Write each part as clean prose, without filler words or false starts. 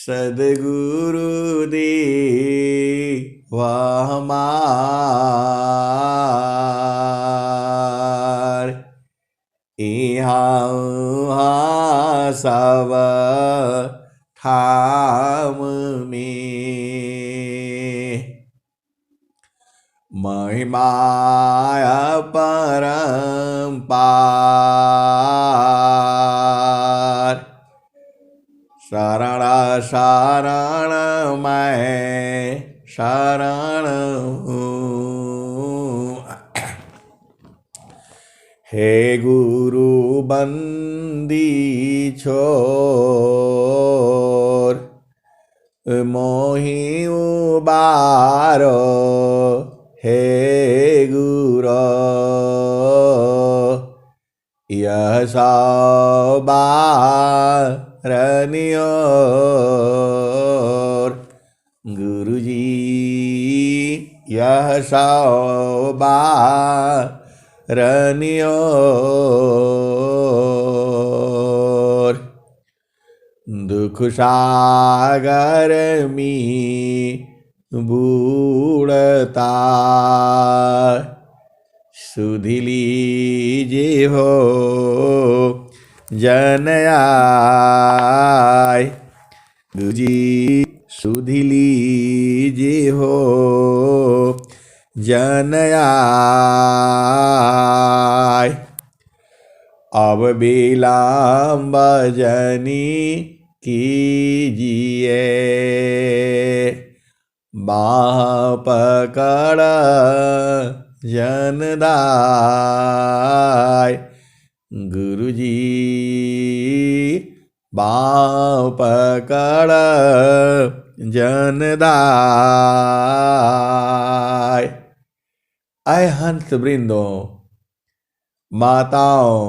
सद्गुरु देवा हमार, इहाँ उहाँ सब ठाम में महिमाय परम्पार। शरण शरण मैं शरण हूँ, हे गुरु बंदी छोर, मोहि उबारो हे गुरु, यह सौ बारनियोर। गुरुजी यह सौ बारनियोर, दुख सागर में बूढ़ता सुधि लीजे हो जन आय। गुरुजी सुधि लीजे हो जन आय। अब विलम्ब जनी कीजिए, बाह पकड़ जनदाय। गुरुजी बाह पकड़ जनदाय। आए हंस वृंदों, माताओं,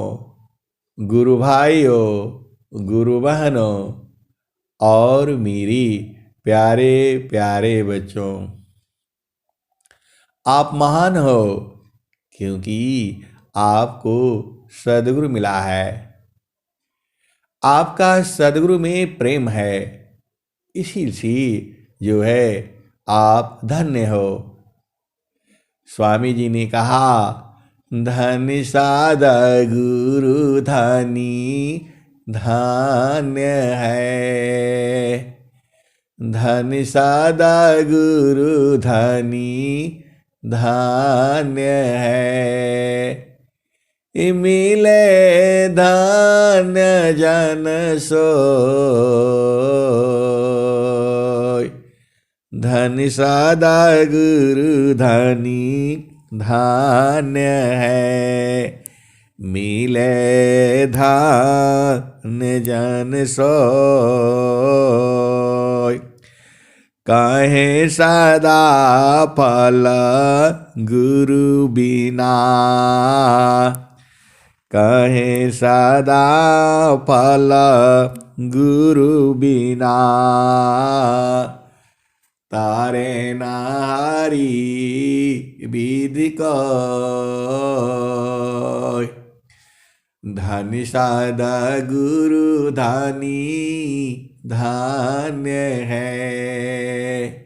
गुरु भाइयों, गुरु बहनों और मेरी प्यारे प्यारे बच्चों, आप महान हो क्योंकि आपको सद्गुरु मिला है। आपका सद्गुरु में प्रेम है, इसीलिए जो है आप धन्य हो। स्वामी जी ने कहा, धन्य सादा गुरु धनी धन्य है, धन्य सादा गुरु धनी धन्य है। मिले धन्य जन सोय, धन्य सादा गुरु धनी धन्य है। मिले धन्य जन सोय, कहे सदा फल गुरु बिना, कहे सदा फल गुरु बिना। तारे नारी विधि को, धन्य सादा गुरु धनी धन्य है।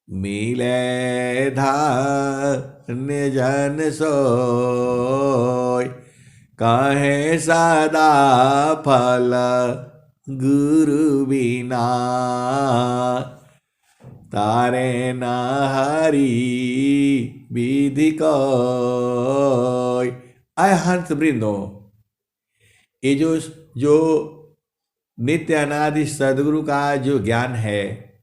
मिले धन्य जन सोय, कहे सदा फल गुरु बिना। तारे नारी विधि को। आय हंस वृंदों, ये जो नित्य अनादि सद्गुरु का जो ज्ञान है,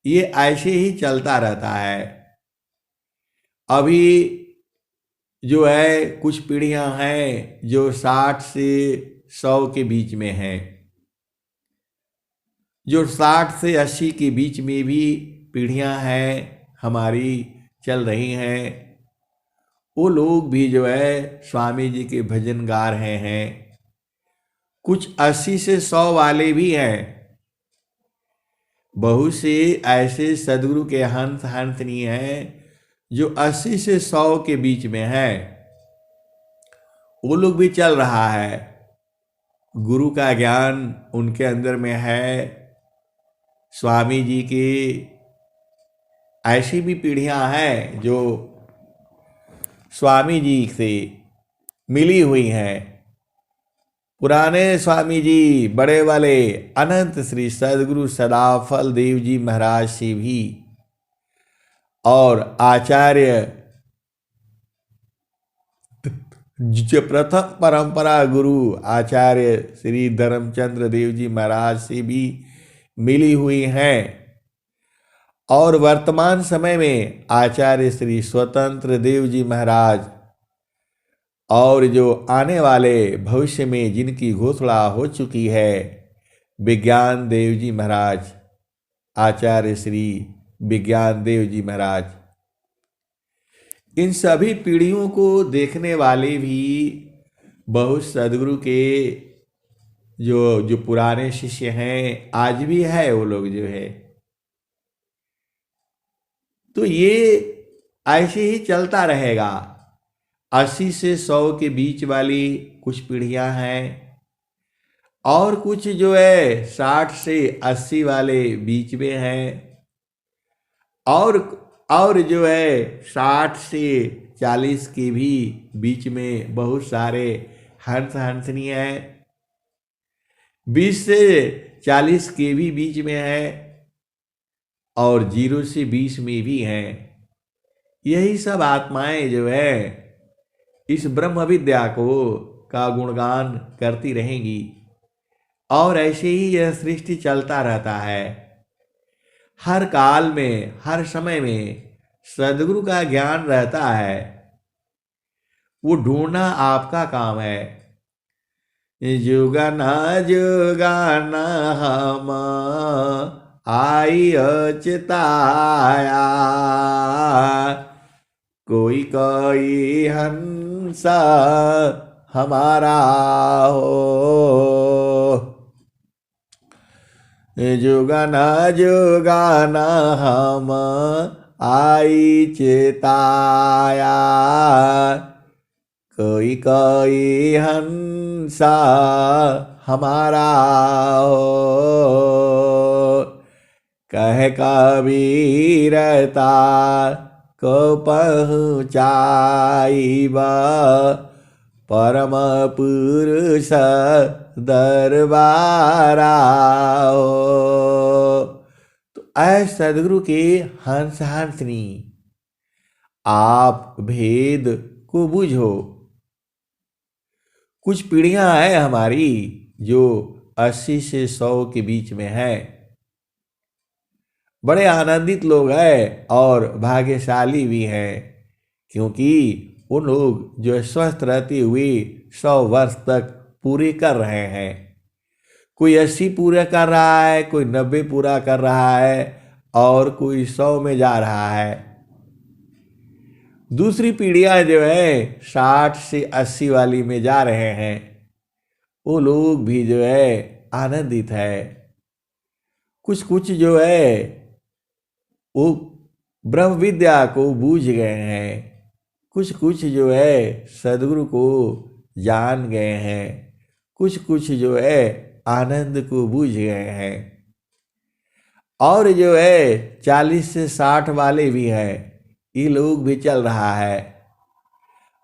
ये ऐसे ही चलता रहता है। अभी जो है कुछ पीढ़ियां हैं जो 60 से 100 के बीच में हैं, जो 60 से 80 के बीच में भी पीढ़ियां हैं हमारी चल रही हैं। वो लोग भी जो है स्वामी जी के भजन गा रहे हैं। कुछ 80 से 100 वाले भी हैं। बहुत से ऐसे सद्गुरु के हंस हंसनी हैं जो 80 से 100 के बीच में हैं। वो लोग भी चल रहा है, गुरु का ज्ञान उनके अंदर में है, स्वामी जी की ऐसी भी पीढ़ियां हैं जो स्वामी जी से मिली हुई हैं। पुराने स्वामी जी बड़े वाले अनंत श्री सद्गुरु सदाफल देव जी महाराज से भी, और आचार्य जो प्रथम परंपरा गुरु आचार्य श्री धर्मचंद्र देव जी महाराज से भी मिली हुई हैं, और वर्तमान समय में आचार्य श्री स्वतंत्र देव जी महाराज, और जो आने वाले भविष्य में जिनकी घोषणा हो चुकी है विज्ञान देव जी महाराज, आचार्य श्री विज्ञान देव जी महाराज, इन सभी पीढ़ियों को देखने वाले भी बहुत सदगुरु के जो पुराने शिष्य हैं आज भी है, वो लोग जो है। तो ये ऐसे ही चलता रहेगा। 80 से 100 के बीच वाली कुछ पीढ़ियां हैं, और कुछ जो है 60 से 80 वाले बीच में हैं, और जो है 60 से 40 के भी बीच में बहुत सारे हंस हंसनी हैं, 20 से 40 के भी बीच में है, और 0 से 20 में भी हैं। यही सब आत्माएं जो है इस ब्रह्म विद्या को का गुणगान करती रहेंगी, और ऐसे ही यह सृष्टि चलता रहता है। हर काल में, हर समय में सद्गुरु का ज्ञान रहता है, वो ढूंढना आपका काम है। जुगाना जुगाना हम आई अचताया, कोई कोई हंसा हमारा हो। जुगाना जुगाना हम आई चेताया, कोई कोई हंसा हमारा हो। कह कबीरता को पहुँचाइबा परम पुरुष दरबारा हो। तो ऐ सदगुरु के हंस हंसनी, आप भेद को बुझो। कुछ पीढ़ियां हैं हमारी जो 80 से 100 के बीच में है, बड़े आनंदित लोग हैं और भाग्यशाली भी हैं, क्योंकि उन लोग जो स्वस्थ रहते हुए 100 वर्ष तक पूरे कर रहे हैं। कोई 80 पूरा कर रहा है, कोई 90 पूरा कर रहा है, और कोई 100 में जा रहा है। दूसरी पीढ़ियां जो है 60 से 80 वाली में जा रहे हैं, वो लोग भी जो है आनंदित है। कुछ कुछ जो है वो ब्रह्म विद्या को बूझ गए हैं, कुछ कुछ जो है सद्गुरु को जान गए हैं, कुछ कुछ जो है आनंद को बूझ गए हैं, और जो है 40 से 60 वाले भी हैं। ये लोग भी चल रहा है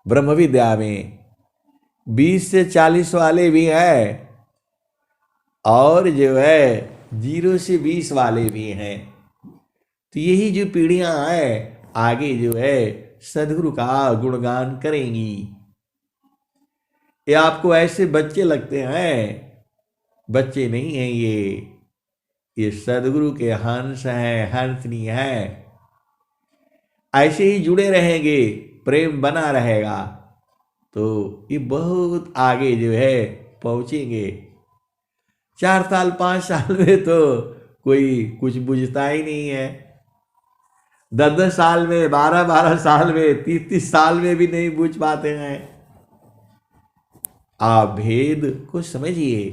ब्रह्म विद्या में। 20 से 40 वाले भी हैं, और जो है 0 से 20 वाले भी हैं। तो यही जो पीढ़ियां हैं आगे जो है सद्गुरु का गुणगान करेंगी। ये आपको ऐसे बच्चे लगते हैं, बच्चे नहीं हैं ये सद्गुरु के हंस हैं, हंसनी हैं। ऐसे ही जुड़े रहेंगे, प्रेम बना रहेगा, तो ये बहुत आगे जो है पहुंचेंगे। 4 साल 5 साल में तो कोई कुछ बुझता ही नहीं है, 10-10 साल में, 12-12 साल में, 30-30 साल में भी नहीं बुझ पाते हैं। आप भेद को समझिए।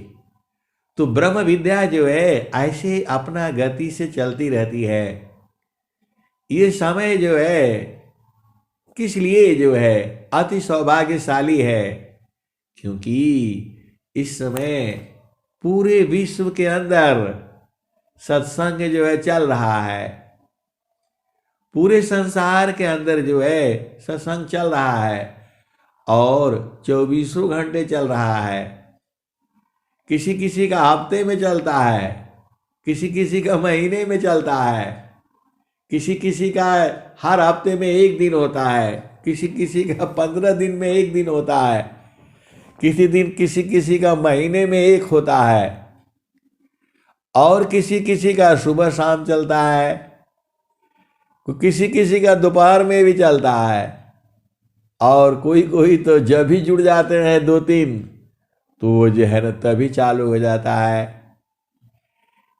तो ब्रह्म विद्या जो है ऐसे अपना गति से चलती रहती है। ये समय जो है किस लिए जो है अति सौभाग्यशाली है, क्योंकि इस समय पूरे विश्व के अंदर सत्संग जो है चल रहा है, पूरे संसार के अंदर जो है सत्संग चल रहा है और 24 घंटे चल रहा है। किसी किसी का हफ्ते में चलता है, किसी किसी का महीने में चलता है, किसी किसी का हर हफ्ते में एक दिन होता है, किसी किसी का 15 दिन में एक दिन होता है, किसी किसी का महीने में एक होता है, और किसी किसी का सुबह शाम चलता है, किसी किसी का दोपहर में भी चलता है, और कोई कोई तो जब भी जुड़ जाते हैं 2-3 तो वो जो है ना तभी चालू हो जाता है।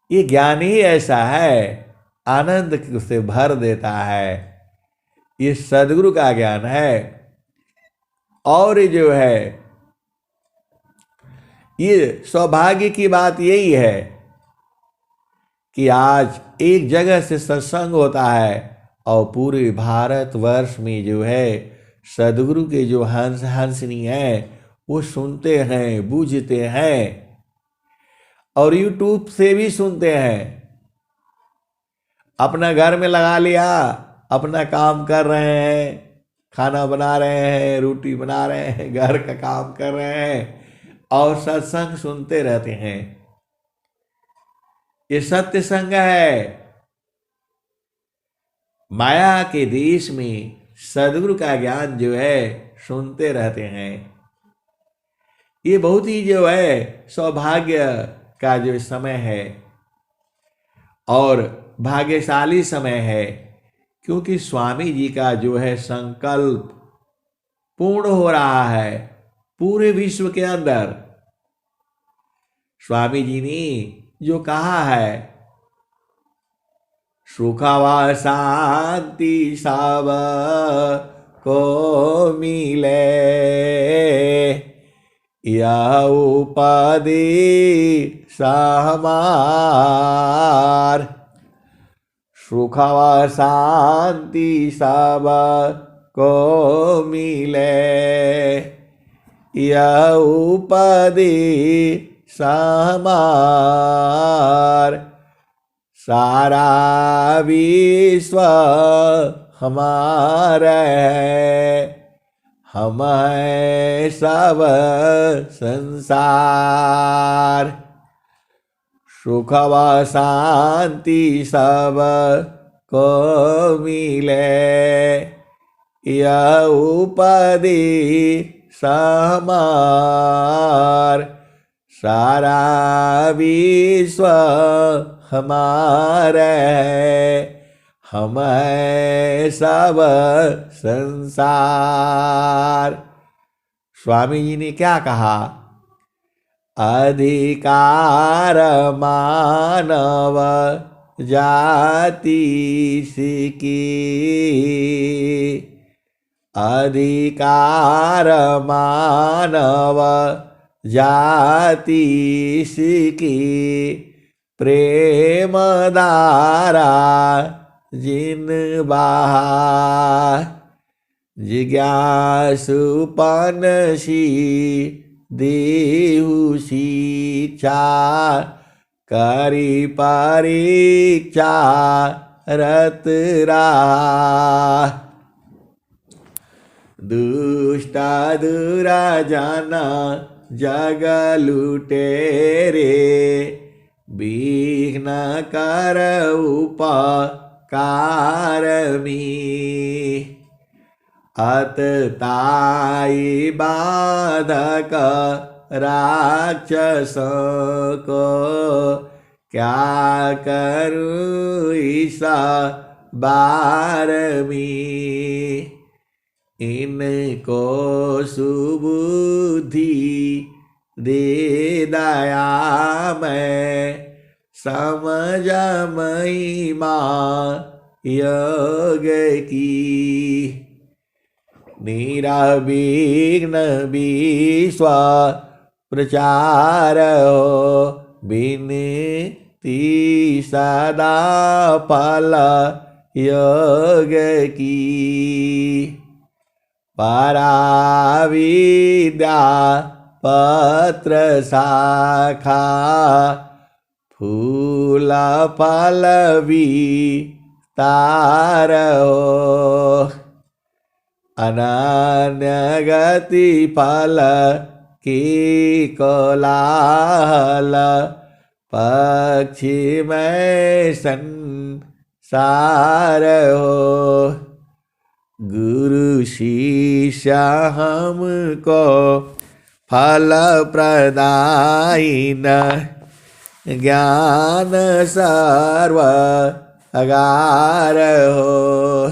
ये ज्ञान ही ऐसा है, आनंद से भर देता है। ये सदगुरु का ज्ञान है। और जो है ये सौभाग्य की बात यही है कि आज एक जगह से सत्संग होता है और पूरे भारतवर्ष में जो है सदगुरु के जो हंसनी है वो सुनते हैं, बूझते हैं, और यूट्यूब से भी सुनते हैं। अपना घर में लगा लिया, अपना काम कर रहे हैं, खाना बना रहे हैं, रोटी बना रहे हैं, घर का काम कर रहे हैं और सत्संग सुनते रहते हैं। ये सत्य संग है। माया के देश में सदगुरु का ज्ञान जो है सुनते रहते हैं। ये बहुत ही जो है सौभाग्य का जो समय है और भाग्यशाली समय है, क्योंकि स्वामी जी का जो है संकल्प पूर्ण हो रहा है पूरे विश्व के अंदर। स्वामी जी ने जो कहा है, सुख व शांति सब को मिले, यह उपाधि हमार। सुख व शांति सब को मिले, यह उपाधि हमार। सारा विश्व हमारा है, हम हैं सब संसार। सुख व शांति सब को मिले, यह उपाधि हमार। सारा विश्व हमारा है, हम हैं सब संसार। स्वामी जी ने क्या कहा? अधिकार मानव जाति की, अधिकार मानव जाति की, प्रेम धारा जिन बहा। जिज्ञासुपन सी देहु शिक्षा, करी परीक्षा रत रहा। दुष्ट दुराजन जग लुटेरे, विघ्न कर उपकार में। अतताई बाधक राक्षस को, क्या करूँ इस बार में। इनको सुबुद्धि दे दया में, समझ महिमा योग की। निराविघ्न विश्व प्रचार हो, विनती सदा फल योग की। पराविद्या पत्र शाखा, फूल फल विस्तार हो, अनन्य गति फल की कोलाहल, पक्षी में संसार हो। गुरु शिष्य हमको फल प्रदायिन, ज्ञान सर्व अगार हो।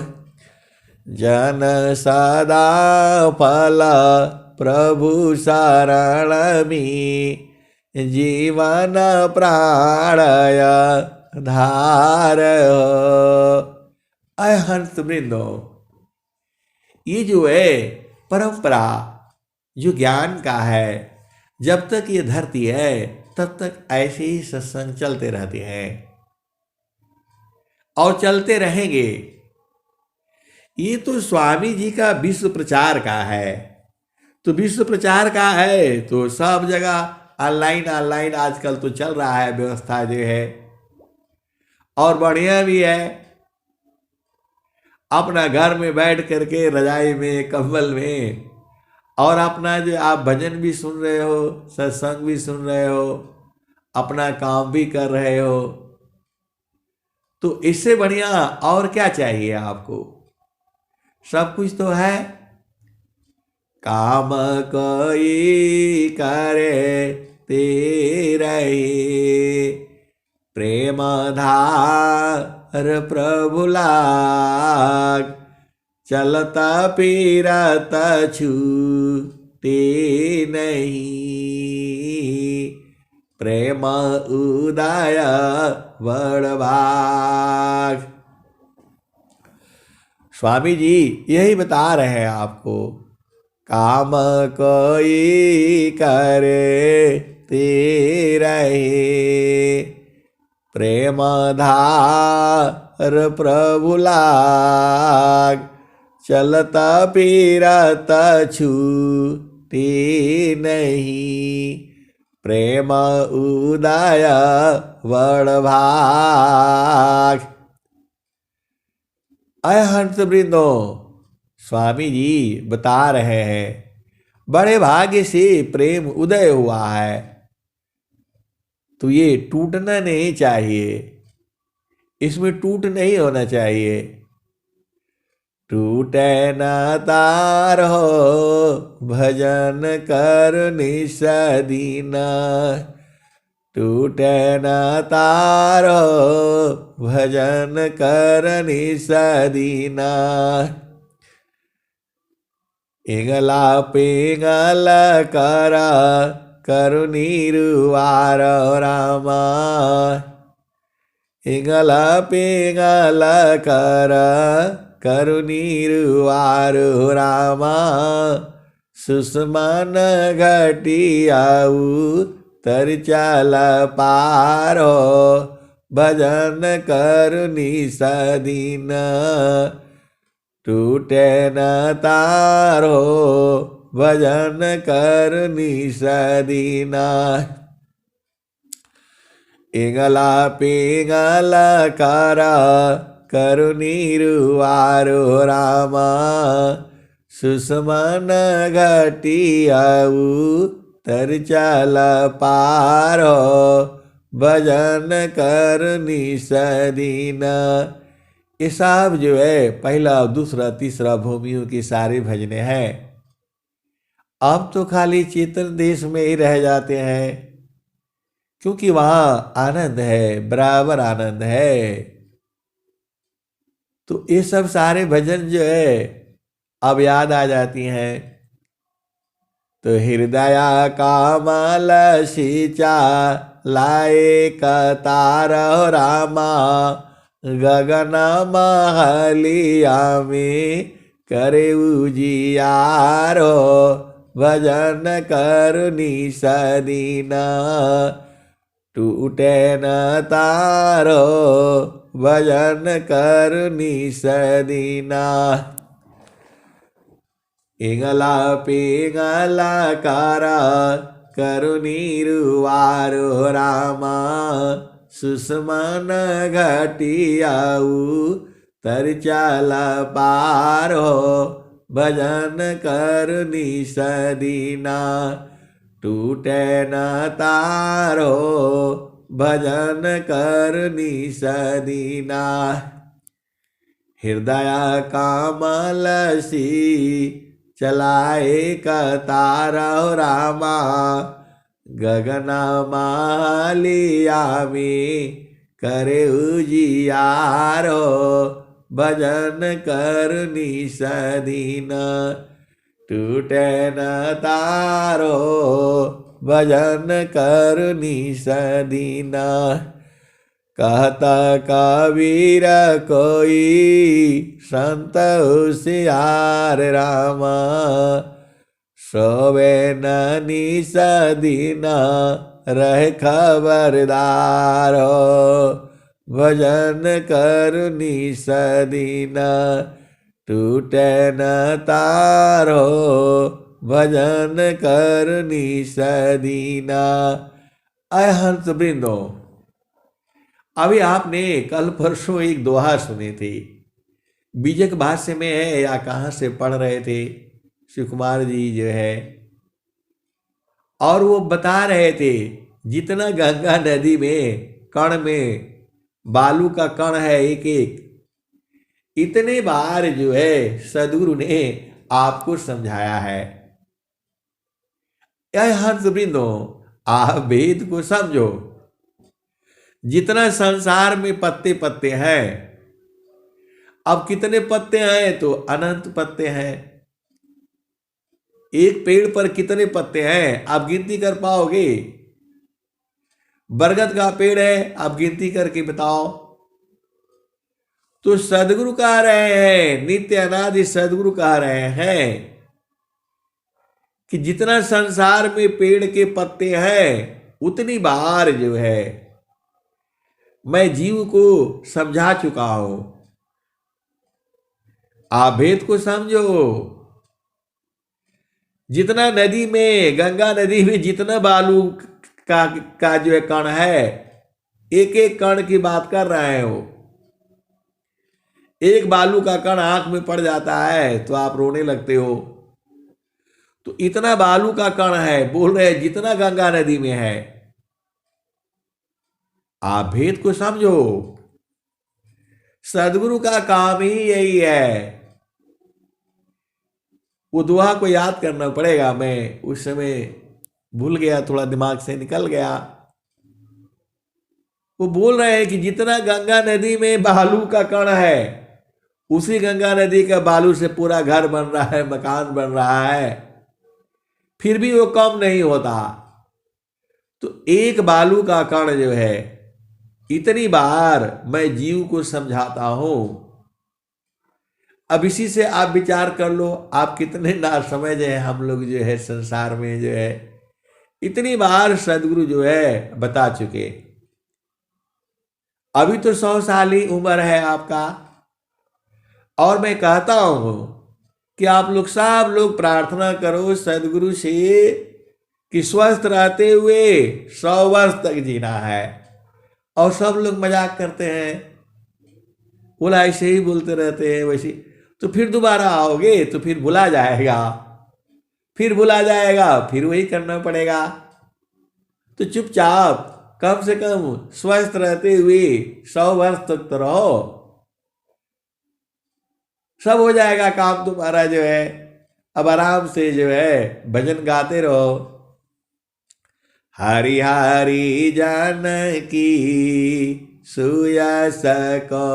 जन सदा फल प्रभु शरण में, जीवन प्राणय धार हो। अय हंस वृंदो, ये जो है परंपरा जो ज्ञान का है, जब तक ये धरती है तब तक ऐसे ही सत्संग चलते रहते हैं और चलते रहेंगे। ये तो स्वामी जी का विश्व प्रचार का है, तो विश्व प्रचार का है तो सब जगह ऑनलाइन आजकल तो चल रहा है व्यवस्था जो है, और बढ़िया भी है। अपना घर में बैठ करके रजाई में कंबल में, और अपना जो आप भजन भी सुन रहे हो, सत्संग भी सुन रहे हो, अपना काम भी कर रहे हो, तो इससे बढ़िया और क्या चाहिए आपको? सब कुछ तो है। काम कोई करे तेरे, प्रेम धार प्रभु लाग, चलता फिरता छूटे नहीं, प्रेम उदय बड़भाग। स्वामी जी यही बता रहे हैं आपको, काम कोई करे तेरे, प्रेम धार प्रभु लाग, चलता फिरता छूटे नहीं, प्रेम उदय बड़भाग। अय हंस वृंदो, स्वामी जी बता रहे हैं बड़े भाग्य से प्रेम उदय हुआ है, तो ये टूटना नहीं चाहिए, इसमें टूट नहीं होना चाहिए। टूटे न तार हो भजन कर निसदीना, टूटे न तार हो भजन कर निसदीना, इंगला पिंगल करा करुणीरुवार रामा, इंगला पिंगल करा करुणीरुवार रामा, सुषमान घटियाऊ तर चल पारो, भजन करुणी सदीन, टूटे न तारो भजन करुणी सदीना, इंगला पिंगला करा करुणीरुवारो रामा, सुषमन घटियाऊ तर चल पारो, भजन करुणी सदीना। ये सब जो है पहला दूसरा तीसरा भूमियों की सारी भजने हैं। अब तो खाली चेतन देश में ही रह जाते हैं, क्योंकि वहां आनंद है, बराबर आनंद है। तो ये सब सारे भजन जो है अब याद आ जाती हैं। तो हृदय कामल सिंचा लाए कतार रामा, गगन महलिया में करे उजियारो, भजन करुणी सदीना, टूटे न तारो भजन करुणी सदीना, इंगला पिंगला करा करुणीरुवारो रामा, सुषमन घटियाऊ तर चाल पारो भजन कर निसदीना टूटे न तारो भजन कर निसदीना हृदय कमल सी चलाए कतारो रामा गगन मालिया में करे उजियारो भजन कर निसदीन टूटे न तारो भजन कर निसदीन कहता कबीर कोई संत होशियार रामा सोवे न निसदीन रह खबरदार भजन कर निसदीन टूटे न तारो भजन कर निसदीन। अय हंस वृंदो, अभी आपने कल परसों एक दोहा सुने थे, बीजक भाष्य में है या कहाँ से पढ़ रहे थे शिव कुमार जी जो है, और वो बता रहे थे जितना गंगा नदी में कण में बालू का कण है एक एक, इतने बार जो है सदगुरु ने आपको समझाया है। यह हंस वृंदो, आप वेद को समझो। जितना संसार में पत्ते पत्ते हैं, अब कितने पत्ते हैं तो अनंत पत्ते हैं। एक पेड़ पर कितने पत्ते हैं आप गिनती कर पाओगे? बरगद का पेड़ है, आप गिनती करके बताओ। तो सदगुरु कह रहे हैं, नित्य अनादि सदगुरु कह रहे हैं कि जितना संसार में पेड़ के पत्ते हैं उतनी बार जो है मैं जीव को समझा चुका हूं। आप भेद को समझो। जितना नदी में, गंगा नदी में जितना बालू का जो है कण है, एक एक कण की बात कर रहे हो। एक बालू का कण आंख में पड़ जाता है तो आप रोने लगते हो। तो इतना बालू का कण है, बोल रहे जितना गंगा नदी में है। आप भेद को समझो। सदगुरु का काम ही यही है। वो दुआ को याद करना पड़ेगा, मैं उस समय भूल गया, थोड़ा दिमाग से निकल गया। वो बोल रहे हैं कि जितना गंगा नदी में बालू का कण है, उसी गंगा नदी का बालू से पूरा घर बन रहा है, मकान बन रहा है, फिर भी वो कम नहीं होता। तो एक बालू का कण जो है, इतनी बार मैं जीव को समझाता हूं। अब इसी से आप विचार कर लो, आप कितने ना समझ हैं हम लोग जो है संसार में जो है इतनी बार सदगुरु जो है बता चुके। अभी तो 100 साल ही उम्र है आपका, और मैं कहता हूं कि आप लोग सब लोग प्रार्थना करो सदगुरु से कि स्वस्थ रहते हुए 100 वर्ष तक जीना है। और सब लोग मजाक करते हैं, बोला ऐसे ही बोलते रहते हैं वैसे, तो फिर दोबारा आओगे तो फिर भुला जाएगा, फिर भुला जाएगा, फिर वही करना पड़ेगा। तो चुपचाप कम से कम स्वस्थ रहते हुए 100 वर्ष तक तो रहो, सब हो जाएगा काम तुम्हारा जो है। अब आराम से जो है भजन गाते रहो। हरि हरि जानकी सुयस को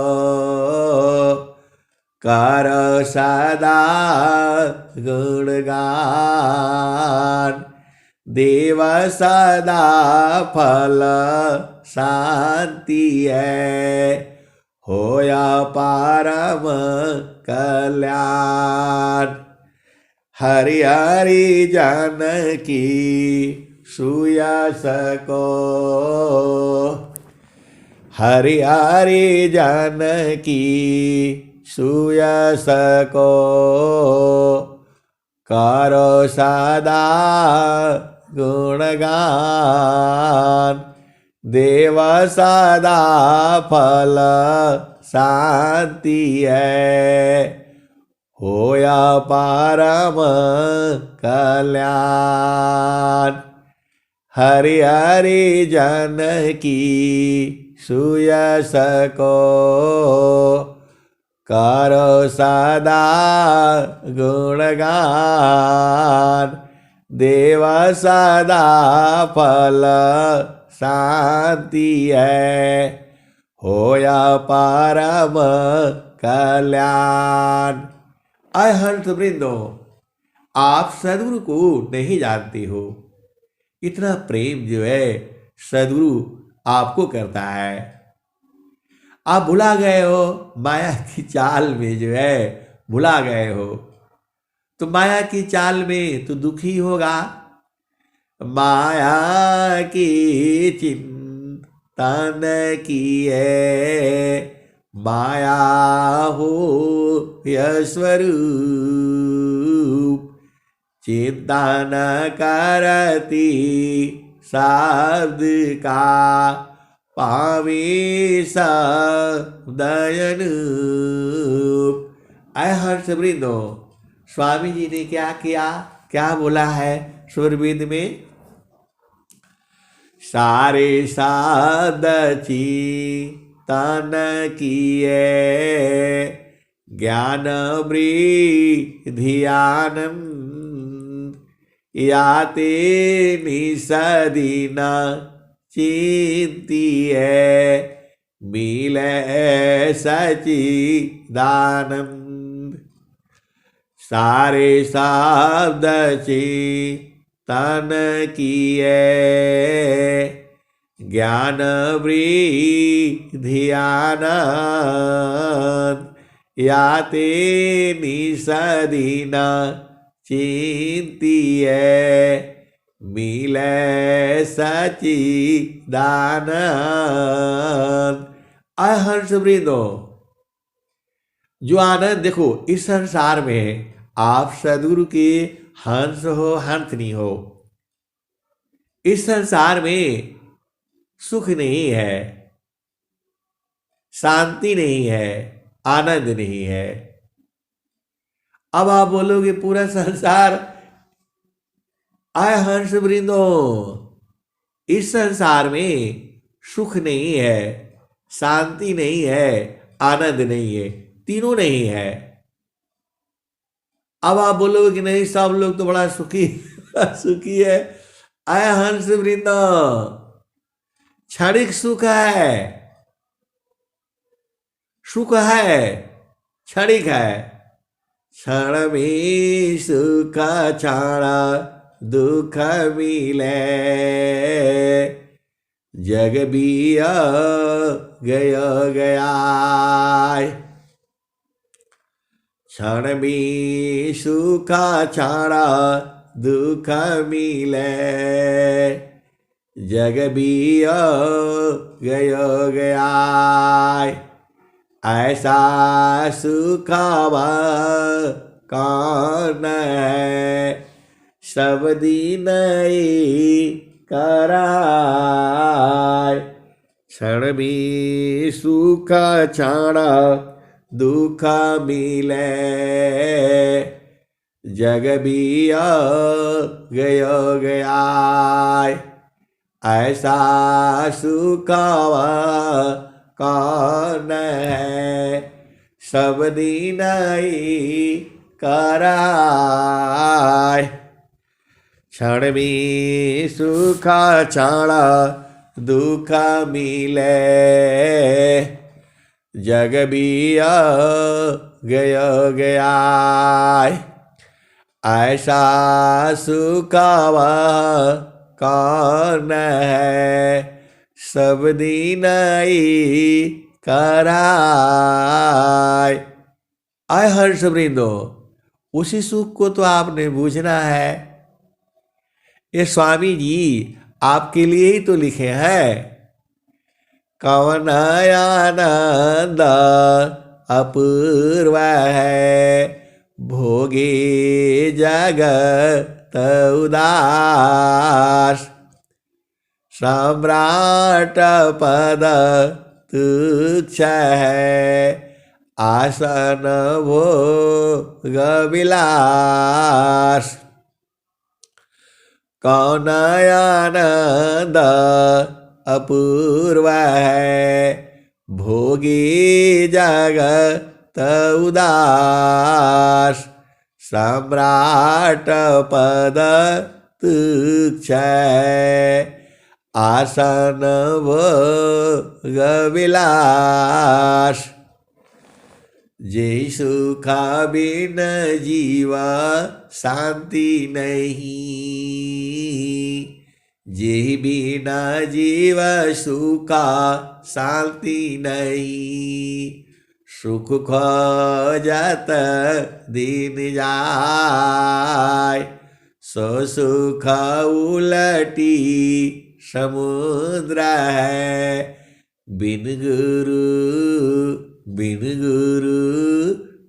कर सदा गुणगान, देव सदा फल शांति है, होया परम कल्याण। हरि हरि जानकी सुयस को, हरि हरि जानकी सुयस को करो सदा गुणगान, देव सदा फल शांति है, होया परम कल्याण। हरि हरि जन की सुयस को, करो सदा गुणगान। देव सदा फल शांति है, होया परम कल्याण। आय हंस वृंदो, आप सदगुरु को नहीं जानते हो। इतना प्रेम जो है सदगुरु आपको करता है। आप भुला गए हो माया की चाल में, जो है भुला गए हो। तो माया की चाल में तो दुखी होगा। माया की चिंतन किए, माया हो स्वरूप। चिंता न करती शब्द का, पावे दयन। आय हर्ष वृंदो, स्वामी जी ने क्या किया, क्या बोला है सुरवेद में? सारे साध चिंतन किए, ज्ञान वृद्धि आनंद। याते निसदीन चिंतिए, मिले सच्चिदानंद। सारे शब्द चिंतन किए, ज्ञान वृद्धि आनंद। याते निसदीन चिंतिए, मिले सच्चिदानंद। आय हंस वृंदो, जो आनंद देखो इस संसार में है, आप सदगुरु के हंस हो, हंसनी हो। इस संसार में सुख नहीं है, शांति नहीं है, आनंद नहीं है। अब आप बोलोगे पूरा संसार, आय हंस वृंदो, इस संसार में सुख नहीं है, शांति नहीं है, आनंद नहीं है, तीनों नहीं है। अब आप बोलोगे कि नहीं सब लोग तो बड़ा सुखी सुखी है। आय हंस वृंदो, क्षणिक सुख है, सुख है, क्षणिक है। क्षण में सुख क्षण दुख मिले, जग बिया गया। क्षण में सुख क्षण दुख मिले, जग बिया गया। ऐसा सुखावा कौन है, सब दिन कराय। क्षण में सुख क्षण दुख मिले, जग बिया गया। ऐसा सुखावा कौन है, सब दिन कराय। क्षण में सुख क्षण दुख मिले, जग बिया गया। ऐसा सुखावा कौन है, सब दिन कराय। आय हर्ष वृंदो, उसी सुख को तो आपने बूझना है। ये स्वामी जी आपके लिए ही तो लिखे हैं। कवन आनंद अपूर्व है, भोगे जगत उदास। सम्राट पद तुच्छ है, आसन भोग विलास। कौन आनंद अपूर्व है, भोगी जगत उदास। सम्राट पद तुच्छ है, आसन भोग विलास। जे सुख बिन जीव शांति नहीं, जे बिना जीव सुख शांति नहीं। सुख खोजत दिन जाय, सो सुख उलटी समुद्र है। बिन गुरु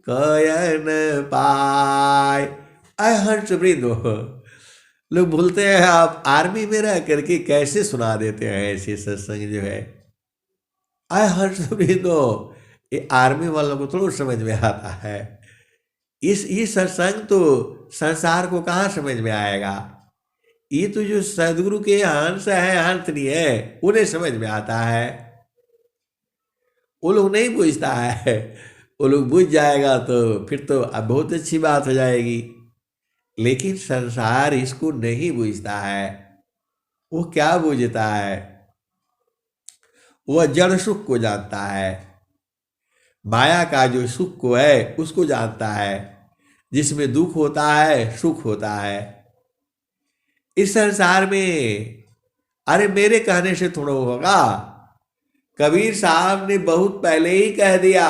कयन पाय। हर्ष वृंदो, लोग भूलते हैं आप आर्मी में रह करके कैसे सुना देते हैं ऐसे सत्संग जो है। हर्ष वृंदो, ये आर्मी वालों को थोड़ा समझ में आता है। ये सत्संग तो संसार को कहाँ समझ में आएगा। ये तो जो सदगुरु के अंश है, अंतनी है, उन्हें समझ में आता है। वो लोग नहीं पूछता है। वो लोग बुझ जाएगा तो फिर तो अब बहुत अच्छी बात हो जाएगी। लेकिन संसार इसको नहीं बुझता है। वो क्या बुझता है? वह जड़ सुख को जानता है, माया का जो सुख को है उसको जानता है, जिसमें दुख होता है सुख होता है। इस संसार में अरे मेरे कहने से थोड़ा होगा। कबीर साहब ने बहुत पहले ही कह दिया,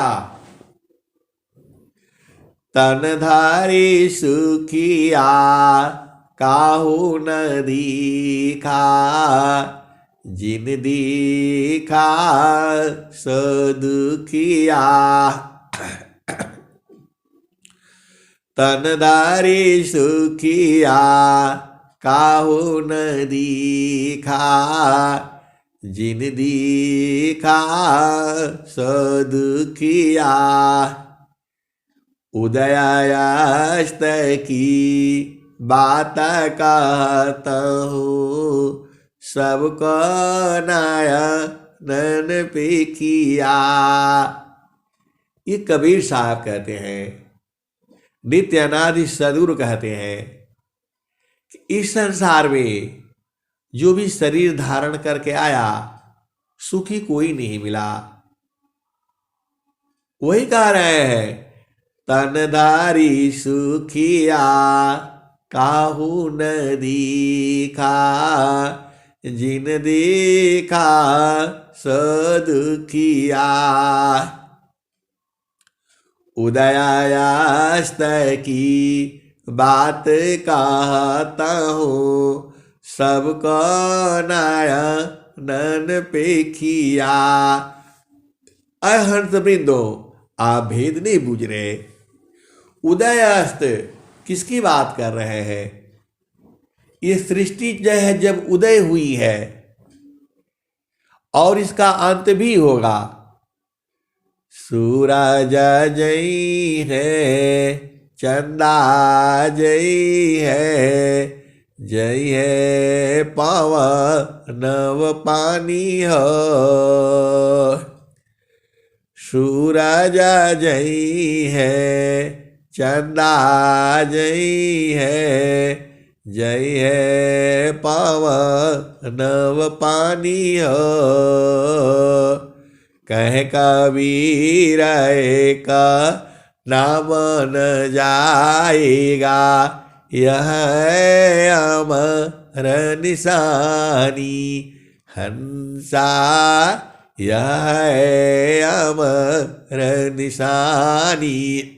तनधारी सुखिया काहू न दीखा, जिन दीखा सो दुखिया। तनधारी सुखिया काहू न दीखा, जिन दीखा सो दुखिया। उदयास्त की बात कहता हूँ, सबको नयन पे किया। ये कबीर साहब कहते हैं, नित्य अनादि सद्गुरु कहते हैं कि इस संसार में जो भी शरीर धारण करके आया, सुखी कोई नहीं मिला। वही कह रहे हैं, तनधारी सुखिया काहू न दीखा, जिन देखा सो दुखिया। उदयास्त की बात कहता हूँ, सबको नयन पे किया। हर्ष वृंदो, आप भेद नहीं बूझ रहे। उदयास्त किसकी बात कर रहे हैं? ये सृष्टि जो है जब उदय हुई है और इसका अंत भी होगा। सूरज जई है, चंदा जई है, जई है पवन व पानी हो। सूरज जई है, चंदा जई है, जई है पवन व पानी हो। कह कबीर का नाम न जाएगा, यह अमर निशानी। हंसा यह अमर निशानी।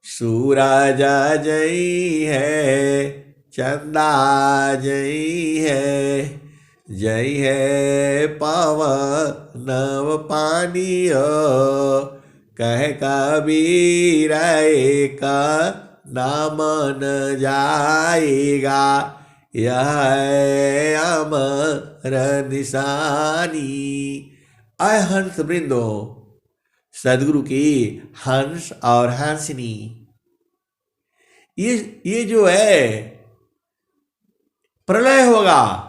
सूरज जई है, चंदा जई है, जई है पवन व पानी हो। कह कबीर का नाम न जाएगा, यह है अमर निशानी। आय हंस वृंदो, सदगुरु की हंस और हंसनी, ये जो है प्रलय होगा।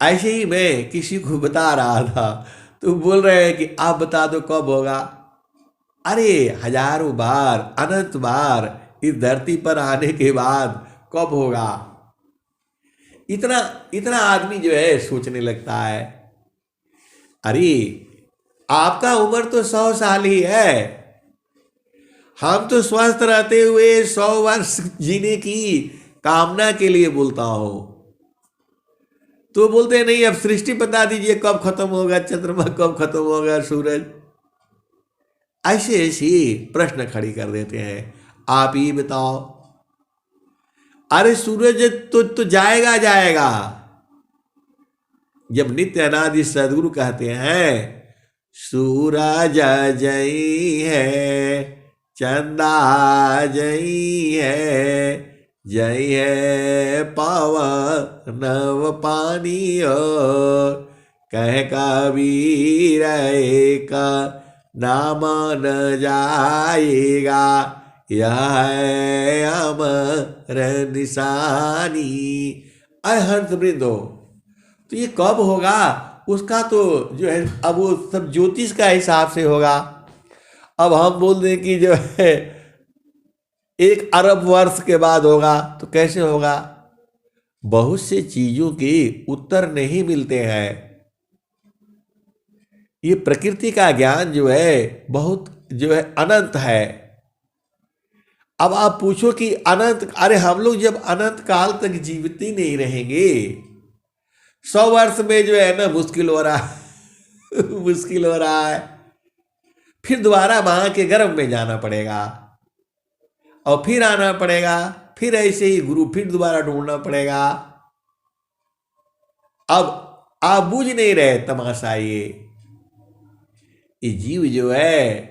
ऐसे ही मैं किसी को बता रहा था तो बोल रहे हैं कि आप बता दो कब होगा। अरे हजारों बार, अनंत बार इस धरती पर आने के बाद कब होगा, इतना इतना आदमी जो है सोचने लगता है। अरे आपका उम्र तो 100 साल ही है, हम तो स्वस्थ रहते हुए 100 वर्ष जीने की कामना के लिए बोलता हूं। तो बोलते नहीं अब सृष्टि बता दीजिए कब खत्म होगा, चंद्रमा कब खत्म होगा, सूरज। ऐसे ऐसे प्रश्न खड़ी कर देते हैं। आप ही बताओ। अरे सूरज तो जाएगा जाएगा। जब नित्य अनादि सदगुरु कहते हैं सूरज जई है, चंदा जई है, जई है पवन नव पानी हो, कह कबीर का नाम न जाएगा, यह है अमर निशानी। अय हंस वृंदो, तो ये कब होगा उसका तो जो है अब वो सब ज्योतिष का हिसाब से होगा। अब हम बोल दें कि जो है 1 अरब वर्ष के बाद होगा तो कैसे होगा। बहुत से चीजों के उत्तर नहीं मिलते हैं। ये प्रकृति का ज्ञान जो है बहुत जो है अनंत है। अब आप पूछो कि अनंत, अरे हम लोग जब अनंत काल तक जीवित ही नहीं रहेंगे, 100 वर्ष में जो है ना मुश्किल हो रहा है मुश्किल हो रहा है। फिर दोबारा मां के गर्भ में जाना पड़ेगा और फिर आना पड़ेगा, फिर ऐसे ही गुरु फिर दोबारा ढूंढना पड़ेगा। अब आप बूझ नहीं रहे तमाशा। ये जीव जो है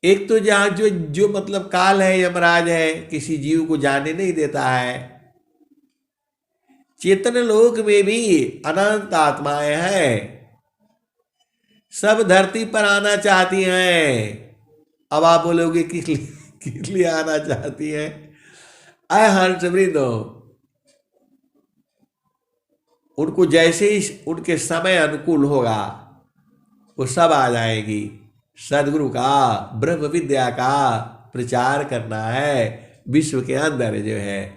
एक तो जहां जो मतलब काल है, यमराज है, किसी जीव को जाने नहीं देता है। चेतन लोक में भी अनंत आत्माएं हैं, सब धरती पर आना चाहती हैं। अब आप बोलोगे किस लिए आना चाहती हैं। अय हंस वृंदो, उनको जैसे ही उनके समय अनुकूल होगा वो सब आ जाएगी। सदगुरु का, ब्रह्म विद्या का प्रचार करना है विश्व के अंदर। जो है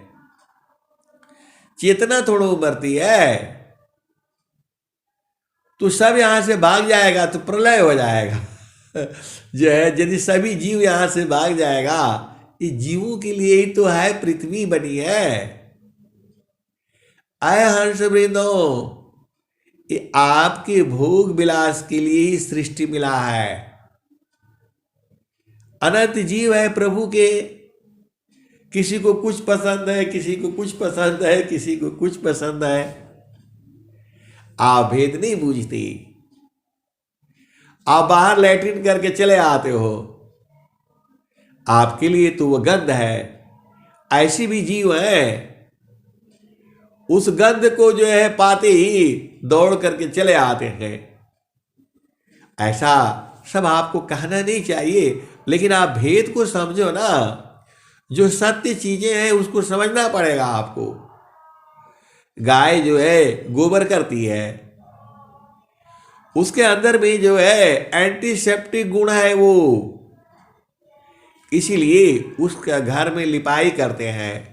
चेतना थोड़ा उमरती है तो सब यहां से भाग जाएगा तो प्रलय हो जाएगा जो है यदि सभी जीव यहां से भाग जाएगा, इस जीवों के लिए ही तो है पृथ्वी बनी है। आय हंस वृंदो, ये आपके भोग विलास के लिए ही सृष्टि मिला है। अनंत जीव है प्रभु के, किसी को कुछ पसंद है, किसी को कुछ पसंद है, किसी को कुछ पसंद है। आप भेद नहीं बूझते। आप बाहर लैट्रिन करके चले आते हो, आपके लिए तो वह गंध है। ऐसी भी जीव है उस गंध को जो है पाते ही दौड़ करके चले आते हैं। ऐसा सब आपको कहना नहीं चाहिए, लेकिन आप भेद को समझो ना। जो सत्य चीजें हैं उसको समझना पड़ेगा आपको। गाय जो है गोबर करती है, उसके अंदर भी जो है एंटीसेप्टिक गुण है वो, इसीलिए उसका घर में लिपाई करते हैं।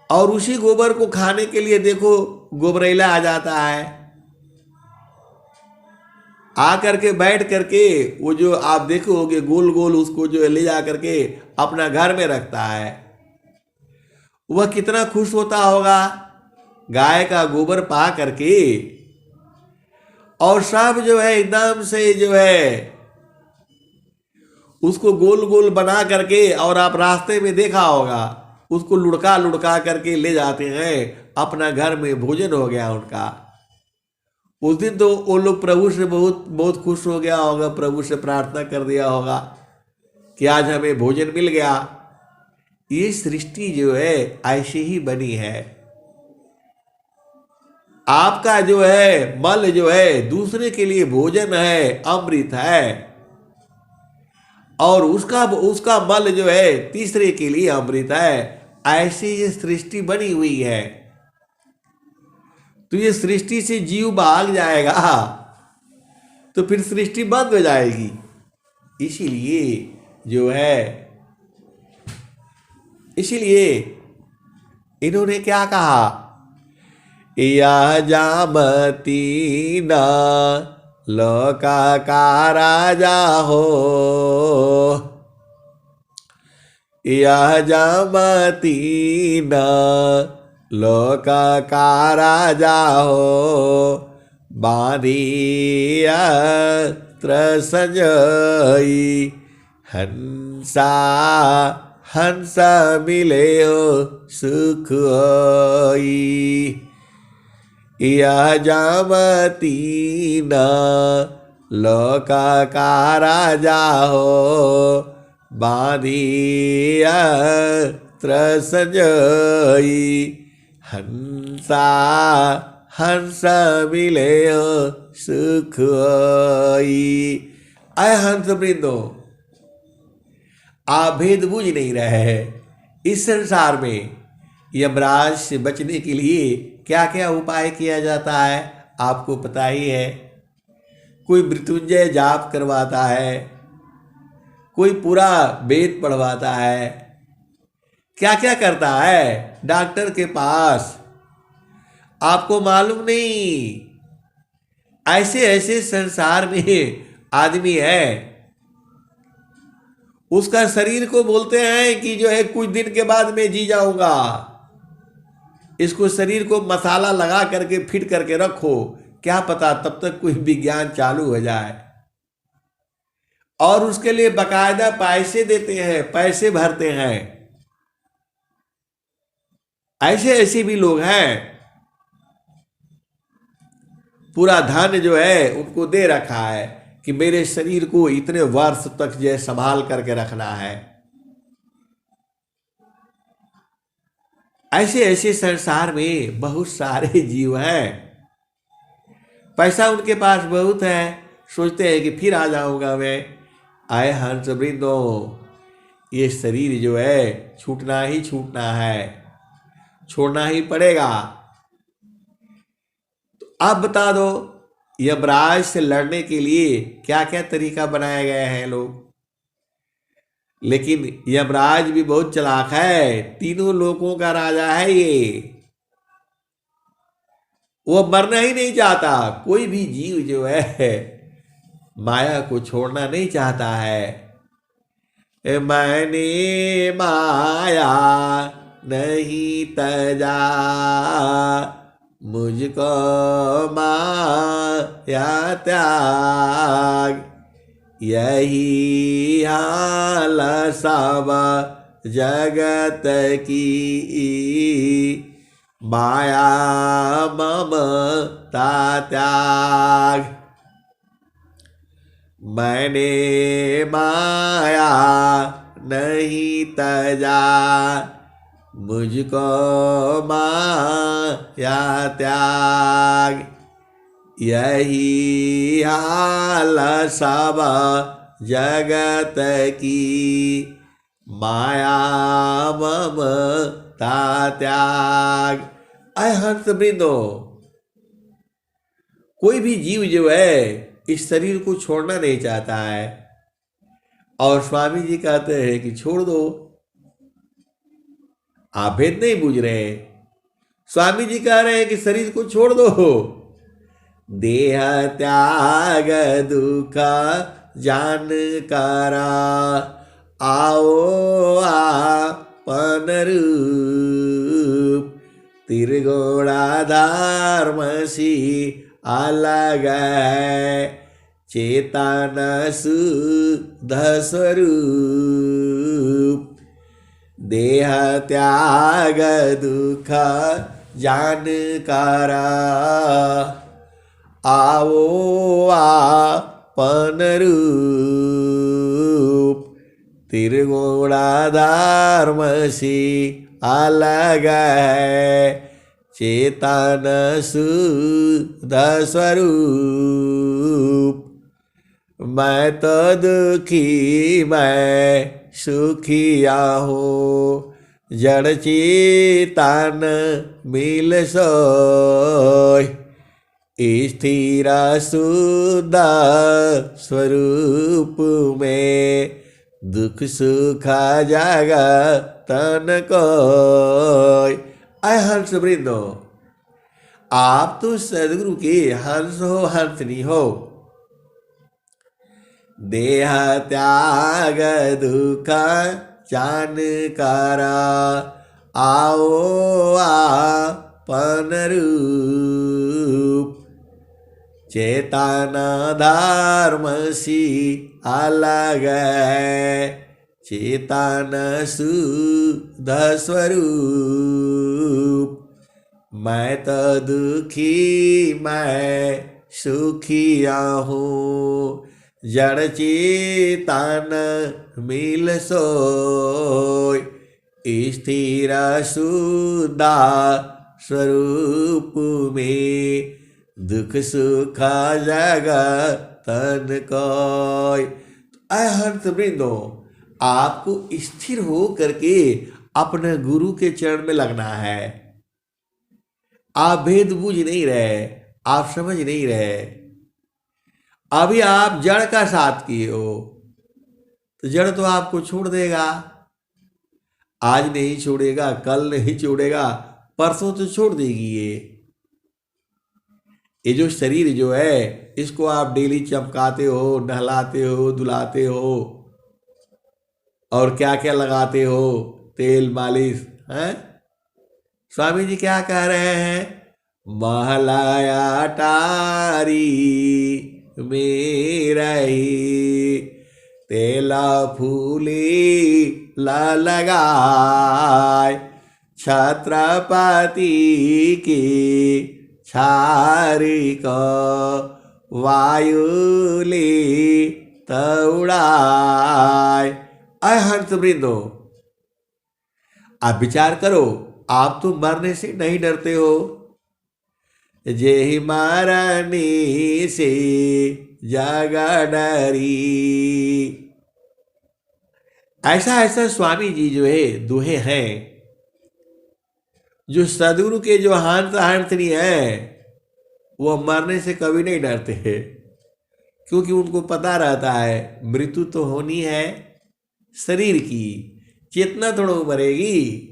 और उसी गोबर को खाने के लिए देखो गोबरेला आ जाता है, आ करके बैठ करके वो जो आप देखोगे गोल गोल उसको जो ले जा करके अपना घर में रखता है। वह कितना खुश होता होगा गाय का गोबर पा करके। और सब जो है एकदम से जो है उसको गोल गोल बना करके, और आप रास्ते में देखा होगा उसको लुढ़का लुढ़का करके ले जाते हैं अपना घर में। भोजन हो गया उनका। उस दिन तो वो लोग प्रभु से बहुत बहुत खुश हो गया होगा, प्रभु से प्रार्थना कर दिया होगा कि आज हमें भोजन मिल गया। ये सृष्टि जो है ऐसे ही बनी है। आपका जो है मल जो है दूसरे के लिए भोजन है, अमृत है, और उसका उसका मल जो है तीसरे के लिए अमृत है। ऐसे ये सृष्टि बनी हुई है। तो ये सृष्टि से जीव भाग जाएगा तो फिर सृष्टि बंद हो जाएगी। इसीलिए जो है, इसीलिए इन्होंने क्या कहा, या जामती न लोका का राजा हो, या जामती न लोका का राजा हो, बांधिया संजई हंसा हंस मिले सुख होई। यह जामती न लोका का राजा हो, बांधिया संजई हंसा हंस मिले सुख होई। अय हंस वृंदो, आप भेद बूझ नहीं रहे हैं। इस संसार में यमराज से बचने के लिए क्या क्या उपाय किया जाता है आपको पता ही है। कोई मृत्युंजय जाप करवाता है, कोई पूरा वेद पढ़वाता है, क्या क्या करता है डॉक्टर के पास, आपको मालूम नहीं। ऐसे ऐसे संसार में आदमी है, उसका शरीर को बोलते हैं कि जो है कुछ दिन के बाद मैं जी जाऊंगा, इसको शरीर को मसाला लगा करके फिट करके रखो, क्या पता तब तक कोई विज्ञान चालू हो जाए। और उसके लिए बकायदा पैसे देते हैं, पैसे भरते हैं। ऐसे ऐसे भी लोग हैं, पूरा धन जो है उनको दे रखा है कि मेरे शरीर को इतने वर्ष तक जो है संभाल करके रखना है। ऐसे ऐसे संसार में बहुत सारे जीव हैं, पैसा उनके पास बहुत है, सोचते हैं कि फिर आ जाऊंगा मैं। आए हंस वृंदो, ये शरीर जो है छूटना ही छूटना है, छोड़ना ही पड़ेगा। तो अब बता दो, यमराज से लड़ने के लिए क्या क्या तरीका बनाए गए हैं लोग। लेकिन यमराज भी बहुत चालाक है, तीनों लोकों का राजा है ये। वो मरना ही नहीं चाहता। कोई भी जीव जो है माया को छोड़ना नहीं चाहता है। मैंने माया नहीं तजा, मुझको माया त्याग, यही हाल सब जगत की, माया ममता त्याग। मैंने माया नहीं तजा, मुझको माया त्याग, यही हाल सब जगत की, माया ममता त्याग। अय हंस वृंदो, कोई भी जीव जो है इस शरीर को छोड़ना नहीं चाहता है, और स्वामी जी कहते हैं कि छोड़ दो। आप भेद नहीं बूझ रहे। स्वामी जी कह रहे हैं कि शरीर को छोड़ दो। देह त्याग दुख जान करा, आओ आपन रूप, त्रिगुणा धर्मसी अलग है, चेतन शुद्ध स्वरूप। देह त्याग दुख जान करा, आओ आपन रूप, त्रिगुणाधर्मसी अलग है, चेतन शुद्ध स्वरूप। मैं तो दुखी मैं सुखिया हूँ, जड़ चेतन मिल सोय। स्थिर शुद्ध स्वरूप में दुख सुख जगतन कोय। आय हंस वृंदो, आप तो सदगुरु के हंस हो, हंसनी हो। देह त्याग दुख जानकारा, आओ आपन रूप। चेतन धर्मसी अलग है, चेतन शुद्ध स्वरूप। मैं तो दुखी मैं सुखिया हूँ, जड़ चेतन मिल सोय। स्थिर शुद्ध स्वरूप में दुख सुख जगतन कोय। आय हंस वृंदो, आपको स्थिर हो करके अपने गुरु के चरण में लगना है। आप भेद बूझ नहीं रहे, आप समझ नहीं रहे। अभी आप जड़ का साथ किए हो, तो जड़ तो आपको छोड़ देगा। आज नहीं छोड़ेगा, कल नहीं छोड़ेगा, परसों तो छोड़ देगी। ये जो शरीर जो है, इसको आप डेली चमकाते हो, नहलाते हो, दुलाते हो, और क्या क्या लगाते हो, तेल मालिश है। स्वामी जी क्या कह रहे हैं? महलाया टारी मेरा ही, तेला फूली ला लगाए। छत्रपति की छारी को वायुली तउड़ाए। अय हंस वृंदो, आप विचार करो, आप तो मरने से नहीं डरते हो। जे ही मारनी से जगा डरी। ऐसा ऐसा स्वामी जी जो है दुहे हैं, जो सदगुरु के जो हंस हंसनी है, वो मरने से कभी नहीं डरते हैं। क्योंकि उनको पता रहता है मृत्यु तो होनी है शरीर की, चेतना थोड़ा मरेगी।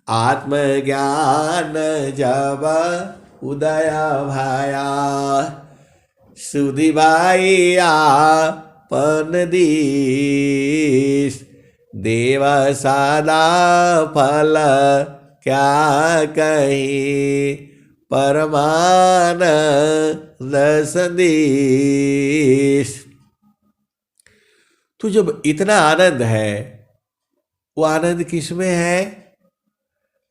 आत्मज्ञान जब उदय भाया, सुधि भाइया पन दीस। देव सादा फल क्या कहीं, परमानंद संदेश। तो जब इतना आनंद है, वो आनंद किस में है?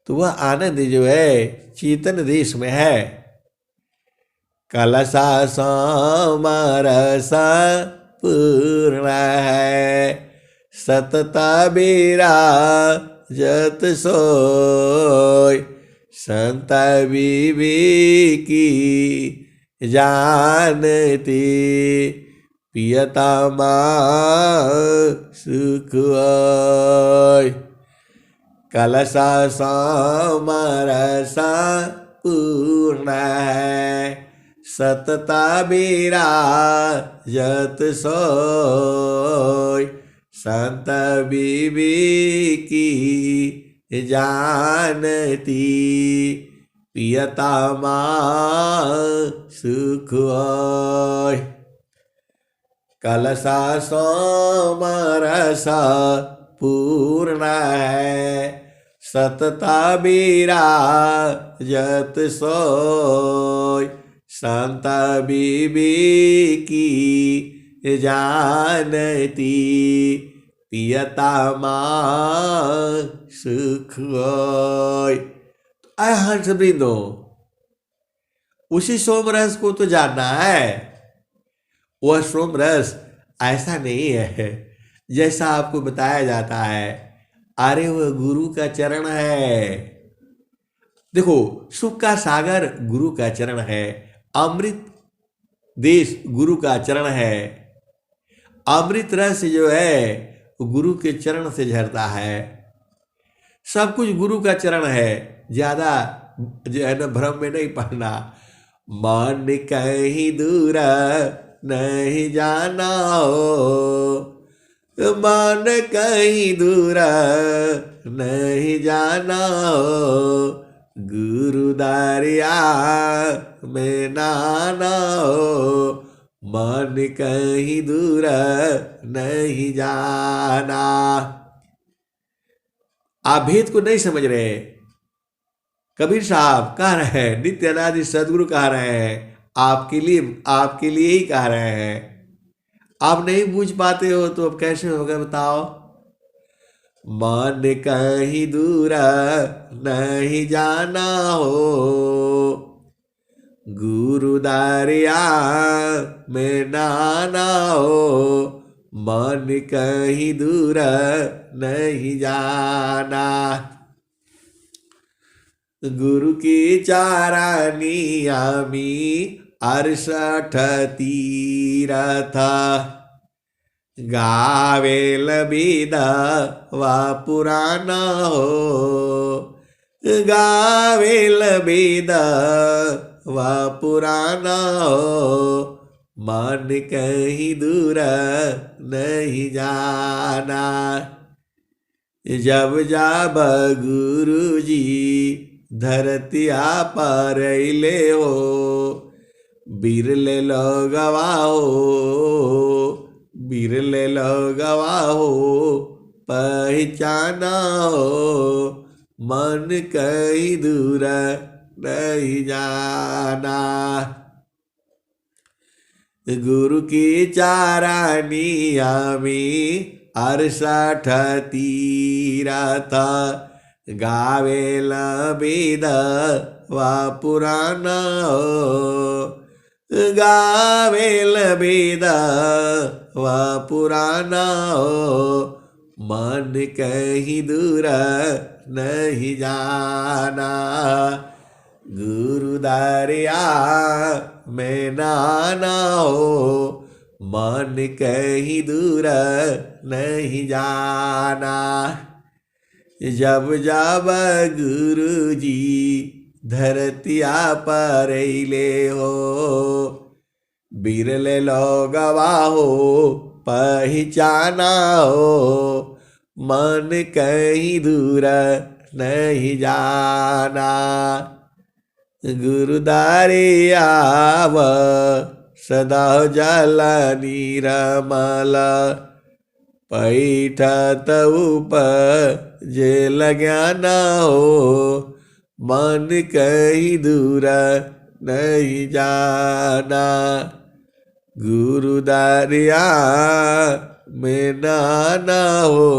तो वह आनंद जो है चेतन देश में है। कलसा समरस पूर्ण है, सतता विराजत सोय। संत विवेकी जानती, पियता सुख होय। कलसा समरसा पूर्ण है, सतता विराजत सोय। संत विवेकी जानती, पियता सुख होय। कलसा समरसा पूर्ण है, सतता विराजत सोय। संत विवेकी जानती, पियता सुख होय। आय हंस वृंदो, उसी सोमरस को तो जानना है। वह सोमरस ऐसा नहीं है जैसा आपको बताया जाता है, अरे वह गुरु का चरण है। देखो, सुख का सागर गुरु का चरण है, अमृत देश गुरु का चरण है, अमृत रस जो है गुरु के चरण से झरता है। सब कुछ गुरु का चरण है, ज्यादा जो है ना भ्रम में नहीं पड़ना। मन कहीं दूर नहीं जाना हो, मन कहीं दूर नहीं जाना हो, गुरु दरिया में नाना हो, मन कहीं दूर नहीं जाना। आप भेद को नहीं समझ रहे। कबीर साहब कह रहे हैं, नित्य अनादि सदगुरु कह रहे हैं, आपके लिए ही कह रहे हैं। आप नहीं बूझ पाते हो तो अब कैसे होगा बताओ। मन कहीं दूर नहीं जाना हो, गुरु दरिया में नाना हो, मन कहीं दूर नहीं जाना। गुरु की चारानी आमी 68 तीरथ, गावेल विधवा पुराना हो, गावेल विधवा पुराना हो, मन कहीं दूर नहीं जाना। जब जब गुरु जी धरतिया पर ले हो, बिरले लगवा हो, बिरले लगवा हो, पहचाना हो, मन कहीं दूर नहीं जाना। गुरु की चारानी आमी 68 तीरथ, गावेल विधवा पुराना हो, गावेल विधवा पुराना हो, मन कहीं दूर नहीं जाना। गुरु दरिया में नाना हो, मन कहीं दूर नहीं जाना। जब जब गुरु जी धरतिया पर ले हो, बिरले लोगवा हो, पहचाना हो, मन कहीं दूर नहीं जाना। गुरु दरिया सदा जल निरमल, पैठत उपजे ज्ञान हो, मन कहीं दूर नहीं जाना। गुरु दरिया में नाना हो,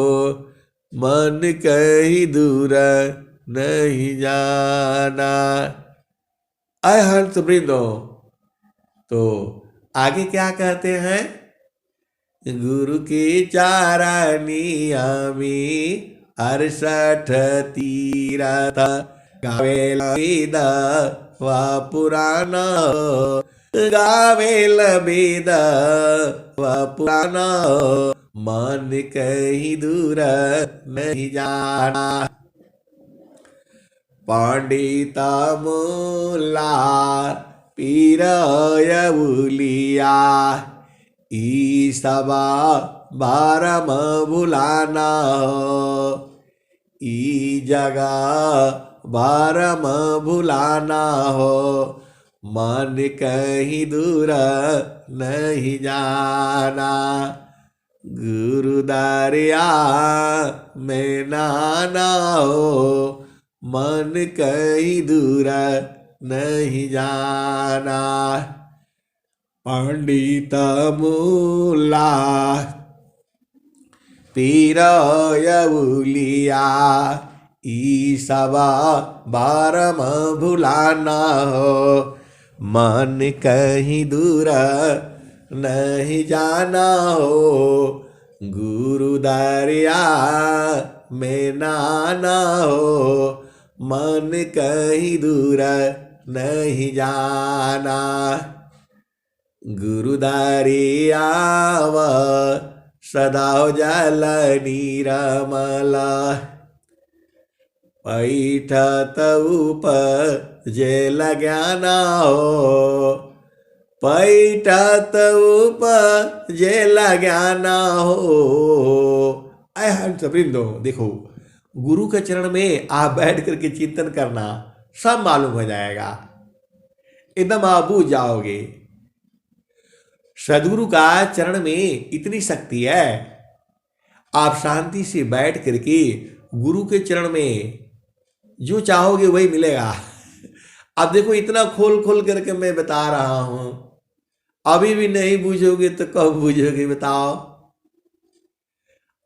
मन कहीं दूर नहीं जाना। अहंत वृंदो, तो आगे क्या कहते हैं? गुरु की चारानी आमी 68 तीरथ, गावेल विधवा पुराना, गावेल विधवा पुराना, मन कहीं दूर नहीं जाना। पंडिता मुल्ला पीर यवुलिया, ई सबा बारम भुलाना हो, ई जगह बारम भुलाना हो, मन कहीं दूर नहीं जाना। गुरु दरिया में नाना हो, मन कहीं दूर नहीं जाना। पंडित मुल्ला पीर यवुलिया, ई सबा बारम भुलाना हो, मन कहीं दूर नहीं जाना हो, गुरु दरिया में नाना हो, मन कहीं दूर नहीं जाना। गुरु दरिया व सदा जल नीरमल, पैठत उपजे ज्ञाना हो, पैठत उपजे ज्ञाना हो। ऐ हंस वृंदो, देखो गुरु के चरण में आप बैठ करके चिंतन करना, सब मालूम हो जाएगा, एकदम आप बूझ जाओगे। सदगुरु का चरण में इतनी शक्ति है, आप शांति से बैठ करके गुरु के चरण में जो चाहोगे वही मिलेगा। अब देखो इतना खोल खोल करके मैं बता रहा हूं, अभी भी नहीं बूझोगे तो कब बूझोगे बताओ।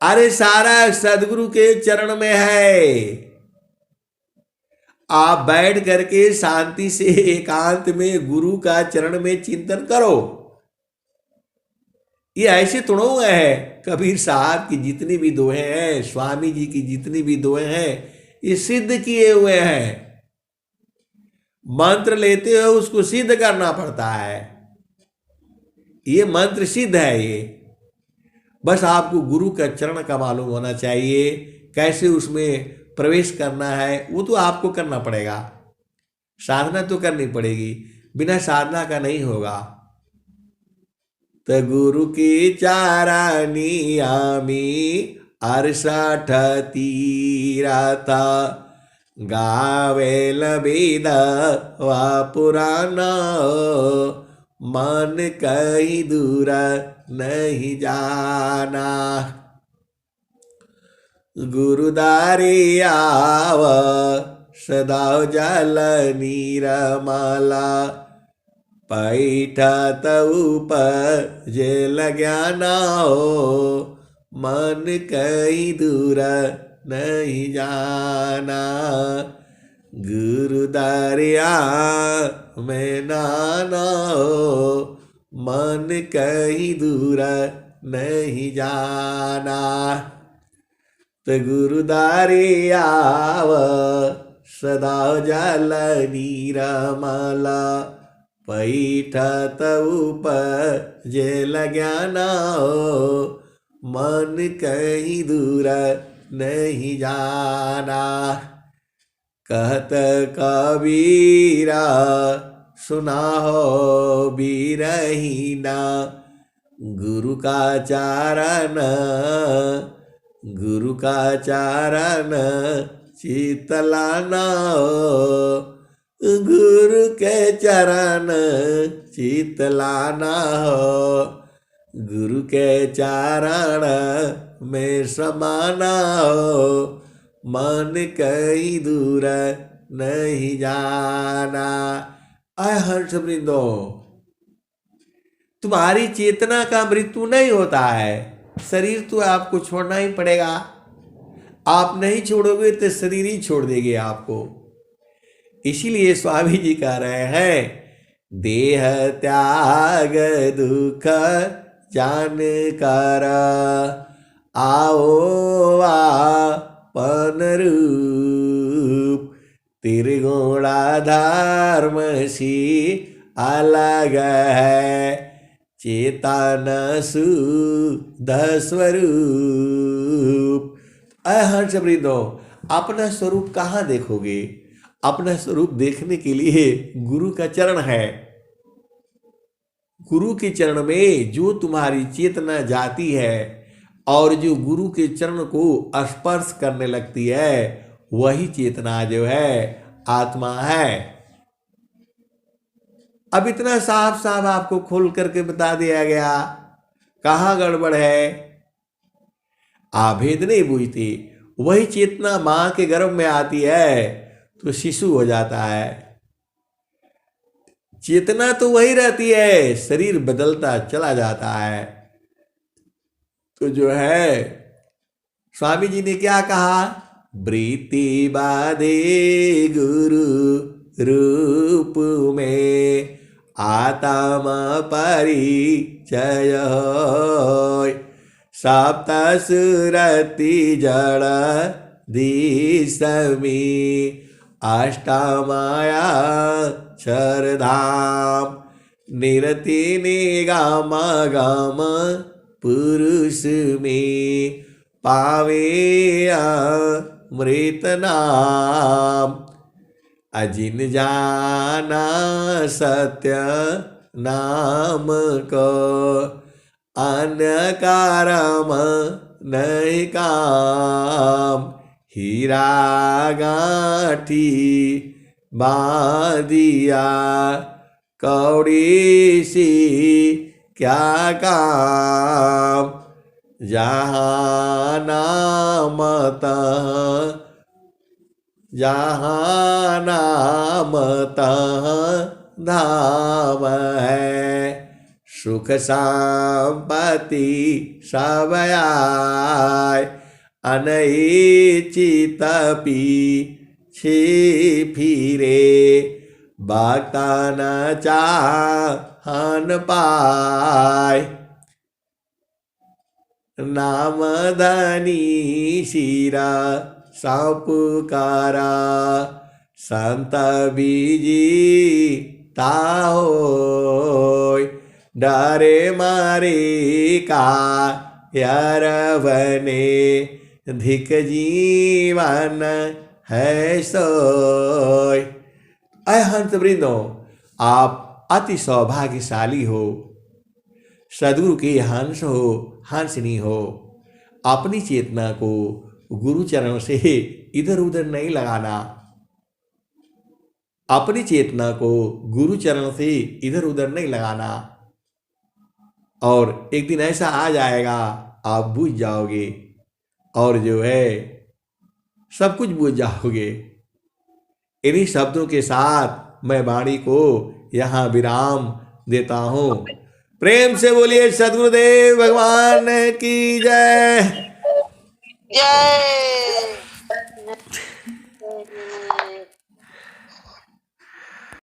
अरे सारा सदगुरु के चरण में है। आप बैठ करके शांति से एकांत में गुरु का चरण में चिंतन करो। ये ऐसे थोड़ा है, कबीर साहब की जितनी भी दोहे हैं, स्वामी जी की जितनी भी दोहे हैं, ये सिद्ध किए हुए हैं। मंत्र लेते हो उसको सिद्ध करना पड़ता है, ये मंत्र सिद्ध है। ये बस आपको गुरु का चरण का मालूम होना चाहिए, कैसे उसमें प्रवेश करना है वो तो आपको करना पड़ेगा। साधना तो करनी पड़ेगी, बिना साधना का नहीं होगा। तो गुरु की चारानी आमी 68 तीराता, गावेल वेद वा पुराना, मन कहीं दूर नहीं जाना। गुरु दरियाव सदा जल नीरमला, पैठत उपजे ज्ञाना हो, मन कहीं दूर नहीं जाना। गुरु दरिया में नाना हो, मन कहीं दूर नहीं जाना। तो गुरु दरिया सदा जल नीरमला, पैठत उपजे ज्ञाना हो, मन कहीं दूर नहीं जाना। कहत कबीरा सुना हो बीरहीना, गुरु का चारण, गुरु का चारण चितलाना हो, गुरु के चरण चितलाना हो, गुरु के चरण में समाना हो, मन कहीं दूर नहीं जाना। आय हर्ष वृंदो, तुम्हारी चेतना का मृत्यु नहीं होता है, शरीर तो आपको छोड़ना ही पड़ेगा। आप नहीं छोड़ोगे तो शरीर ही छोड़ देगी आपको। इसीलिए स्वामी जी कह रहे हैं, देह त्याग दुख जान कर, आओ आपन रूप, त्रिगुणा धर्म सी अलग है, चेतन शुद्ध स्वरूप। हर्ष वृंदो, अपना स्वरूप कहाँ देखोगे? अपना स्वरूप देखने के लिए गुरु का चरण है। गुरु के चरण में जो तुम्हारी चेतना जाती है और जो गुरु के चरण को स्पर्श करने लगती है, वही चेतना जो है आत्मा है। अब इतना साफ साफ आपको खोल करके बता दिया गया, कहाँ गड़बड़ है? आप भेद नहीं बूझती। वही चेतना मां के गर्भ में आती है तो शिशु हो जाता है। चेतना तो वही रहती है, शरीर बदलता चला जाता है। तो जो है स्वामी जी ने क्या कहा? वृत्ति बाधे गुरु रूप में, आत्मा परिचय सप्त सुरति जड़ दिसमी अष्टमाया क्षरधाम निरति निगम गम पुरुष में पावे अमृत नाम अजिन जाना सत्य नाम को अन्य कारम नहीं काम हीरा गाठी बांधिया कौड़ी सी क्या काम जहाँ नाम तहाँ धाम है सुख संपत्ति सब आए अनैचित पीछे फिरे भक्ता न चाहन पाए नाम धनी शिरा सपुकारा संत बीजी ताहोय डरे मारे का यारवने धिक जीवन है सोय। अय हंस वृंदो, आप अति सौभाग्यशाली हो, सदगुरु के हंस हो, हंसनी हो। अपनी चेतना को गुरु चरण से इधर उधर नहीं लगाना, अपनी चेतना को गुरु चरण से इधर उधर नहीं लगाना। और एक दिन ऐसा आ जाएगा आप बूझ जाओगे और जो है सब कुछ बूझ जाओगे। इन्हीं शब्दों के साथ मैं वाणी को यहाँ विराम देता हूँ। प्रेम से बोलिए सद्गुरुदेव भगवान की जय। जय।